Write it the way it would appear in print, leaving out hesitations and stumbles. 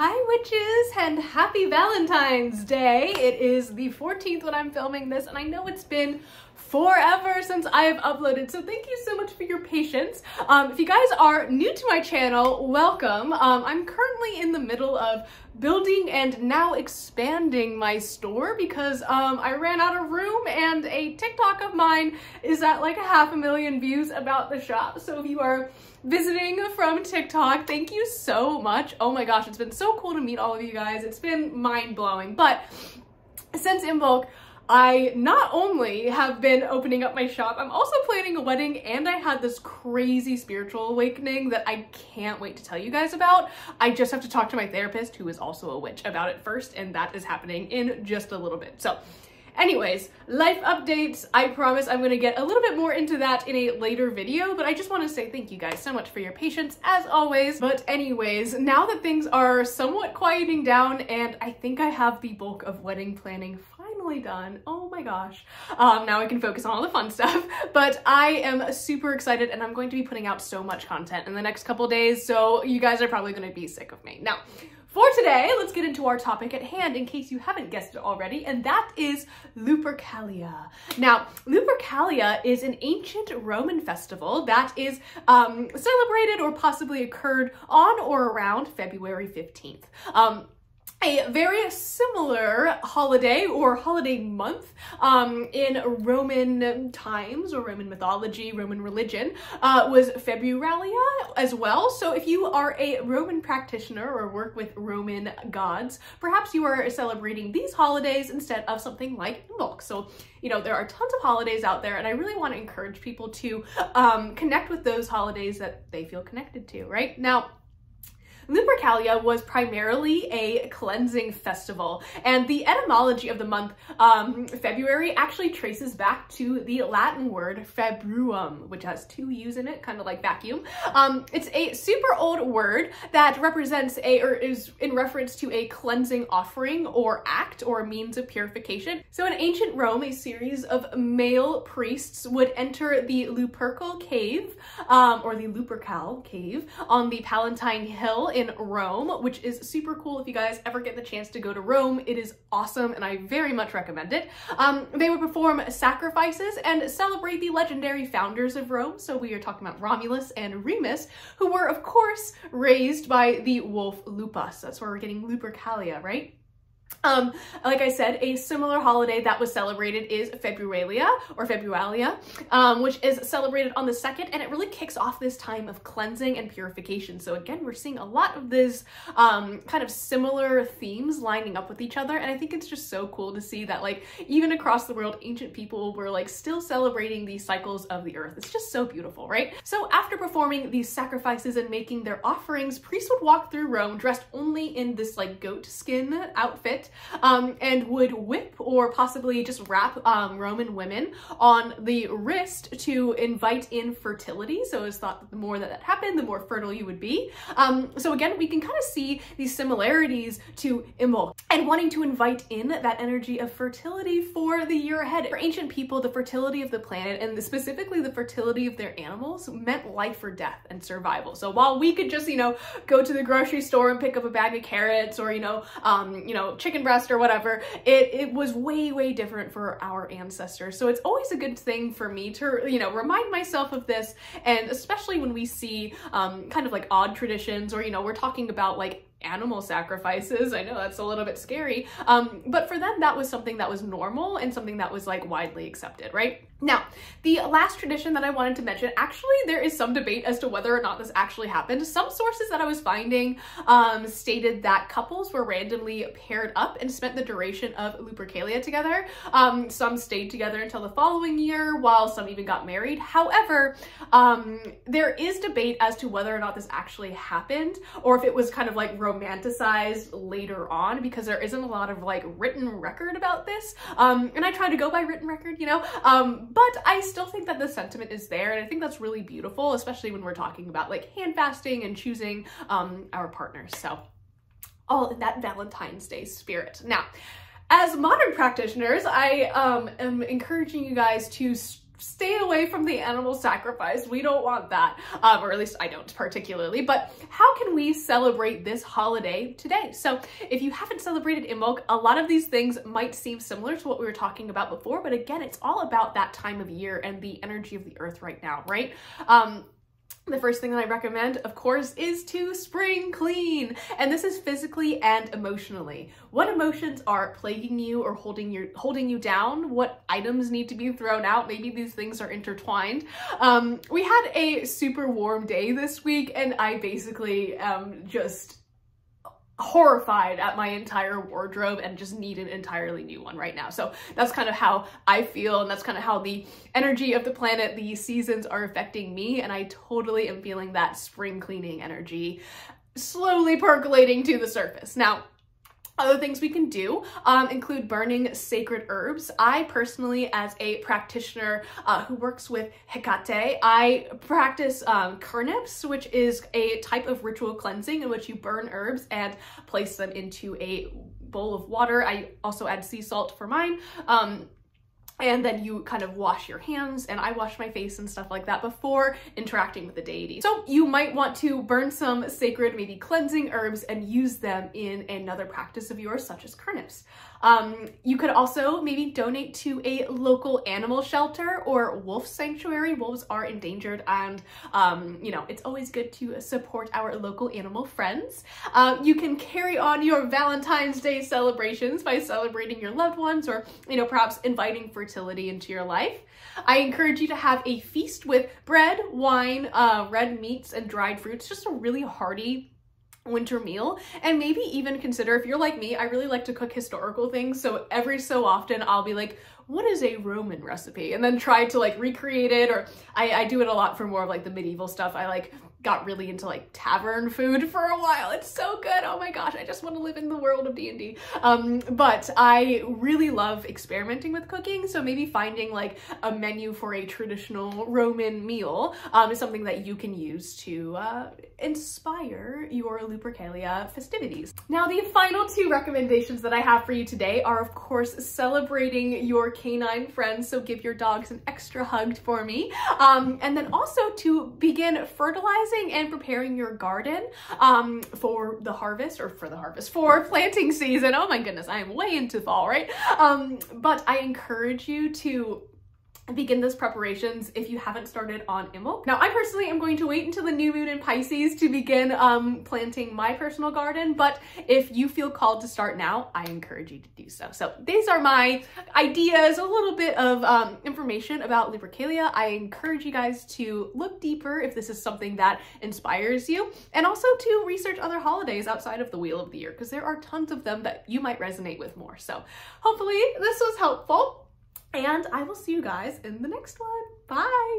Hi witches, and happy Valentine's Day. It is the 14th when I'm filming this, and I know it's been forever since I have uploaded, so thank you so much for your patience. If you guys are new to my channel, welcome. I'm currently in the middle of building and now expanding my store because I ran out of room, and a TikTok of mine is at like 500,000 views about the shop. So if you are visiting from TikTok, thank you so much. Oh my gosh, it's been so cool to meet all of you guys. It's been mind-blowing. But since in bulk, I not only have been opening up my shop, I'm also planning a wedding, and I had this crazy spiritual awakening that I can't wait to tell you guys about. I just have to talk to my therapist, who is also a witch, about it first, and that is happening in just a little bit. So anyways, life updates. I promise I'm going to get a little bit more into that in a later video, but I just want to say thank you guys so much for your patience as always. But anyways, now that things are somewhat quieting down and I think I have the bulk of wedding planning finally done, oh my gosh, now I can focus on all the fun stuff. But I am super excited, and I'm going to be putting out so much content in the next couple days, so you guys are probably going to be sick of me. Now, for today, let's get into our topic at hand, in case you haven't guessed it already, and that is Lupercalia. Now, Lupercalia is an ancient Roman festival that is celebrated or possibly occurred on or around February 15th. A very similar holiday or holiday month in Roman times or Roman mythology, Roman religion, was Februalia as well. So if you are a Roman practitioner or work with Roman gods, perhaps you are celebrating these holidays instead of something like Imbolc. So, you know, there are tons of holidays out there, and I really want to encourage people to connect with those holidays that they feel connected to, right? Now, Lupercalia was primarily a cleansing festival, and the etymology of the month February actually traces back to the Latin word februum, which has two U's in it, kind of like vacuum. It's a super old word that represents or is in reference to a cleansing offering or act or a means of purification. So in ancient Rome, a series of male priests would enter the Lupercal cave, or the Lupercal cave, on the Palatine Hill in Rome, which is super cool. If you guys ever get the chance to go to Rome, it is awesome, and I very much recommend it. They would perform sacrifices and celebrate the legendary founders of Rome. So we are talking about Romulus and Remus, who were, of course, raised by the wolf Lupus. That's where we're getting Lupercalia, right? Like I said, a similar holiday that was celebrated is Februalia, or Februalia, which is celebrated on the 2nd, and it really kicks off this time of cleansing and purification. So again, we're seeing a lot of this kind of similar themes lining up with each other, and I think it's just so cool to see that, like, even across the world, ancient people were like still celebrating these cycles of the earth. It's just so beautiful, right? So after performing these sacrifices and making their offerings, priests would walk through Rome dressed only in this like goat skin outfit, and would whip or possibly just wrap Roman women on the wrist to invite in fertility. So it's thought that the more that happened, the more fertile you would be. So again, we can kind of see these similarities to Imbolc and wanting to invite in that energy of fertility for the year ahead. For ancient people, the fertility of the planet, and specifically the fertility of their animals, meant life or death and survival. So while we could just, you know, go to the grocery store and pick up a bag of carrots, or, you know, chicken breast or whatever, it was way different for our ancestors. So it's always a good thing for me to, you know, remind myself of this, and especially when we see kind of like odd traditions, or, you know, we're talking about like animal sacrifices. I know that's a little bit scary, but for them that was something that was normal and something that was like widely accepted, right? Now, the last tradition that I wanted to mention, actually there is some debate as to whether or not this actually happened. Some sources that I was finding stated that couples were randomly paired up and spent the duration of Lupercalia together. Some stayed together until the following year, while some even got married. However, there is debate as to whether or not this actually happened, or if it was kind of like romanticized later on, because there isn't a lot of like written record about this. And I try to go by written record, you know, but I still think that the sentiment is there, and I think that's really beautiful, especially when we're talking about like hand fasting and choosing our partners. So all in that Valentine's Day spirit. Now, as modern practitioners, I am encouraging you guys to stay away from the animal sacrifice. We don't want that, or at least I don't particularly. But how can we celebrate this holiday today? So if you haven't celebrated Imbolc, a lot of these things might seem similar to what we were talking about before, but again, it's all about that time of year and the energy of the earth right now, right? The first thing that I recommend, of course, is to spring clean. And this is physically and emotionally. What emotions are plaguing you or holding you down? What items need to be thrown out? Maybe these things are intertwined. We had a super warm day this week, and I basically just horrified at my entire wardrobe and just need an entirely new one right now. So that's kind of how I feel, and that's kind of how the energy of the planet, the seasons are affecting me, and I totally am feeling that spring cleaning energy slowly percolating to the surface. Now, other things we can do include burning sacred herbs. I personally, as a practitioner who works with Hecate, I practice Kurnips, which is a type of ritual cleansing in which you burn herbs and place them into a bowl of water. I also add sea salt for mine. And then you kind of wash your hands, and I wash my face and stuff like that before interacting with the deity. So you might want to burn some sacred, maybe cleansing herbs and use them in another practice of yours, such as Kurnips. You could also maybe donate to a local animal shelter or wolf sanctuary. Wolves are endangered, and you know, it's always good to support our local animal friends. You can carry on your Valentine's Day celebrations by celebrating your loved ones, or, you know, perhaps inviting fertility into your life. I encourage you to have a feast with bread, wine, red meats, and dried fruits. Just a really hearty winter meal. And maybe even consider, if you're like me, I really like to cook historical things, so every so often I'll be like, what is a Roman recipe? And then try to like recreate it, or I do it a lot for more of like the medieval stuff. I like got really into like tavern food for a while. It's so good. Oh my gosh, I just want to live in the world of D&D. But I really love experimenting with cooking, so maybe finding like a menu for a traditional Roman meal is something that you can use to inspire your Lupercalia festivities. Now, the final two recommendations that I have for you today are, of course, celebrating your canine friends, so give your dogs an extra hug for me, and then also to begin fertilizing and preparing your garden for planting season. Oh my goodness, I am way into fall, right? But I encourage you to begin those preparations if you haven't started on Imbolc. Now, I personally am going to wait until the new moon in Pisces to begin planting my personal garden, but if you feel called to start now, I encourage you to do so. So these are my ideas, a little bit of information about Lupercalia. I encourage you guys to look deeper if this is something that inspires you, and also to research other holidays outside of the Wheel of the Year, because there are tons of them that you might resonate with more. So hopefully this was helpful, and I will see you guys in the next one. Bye!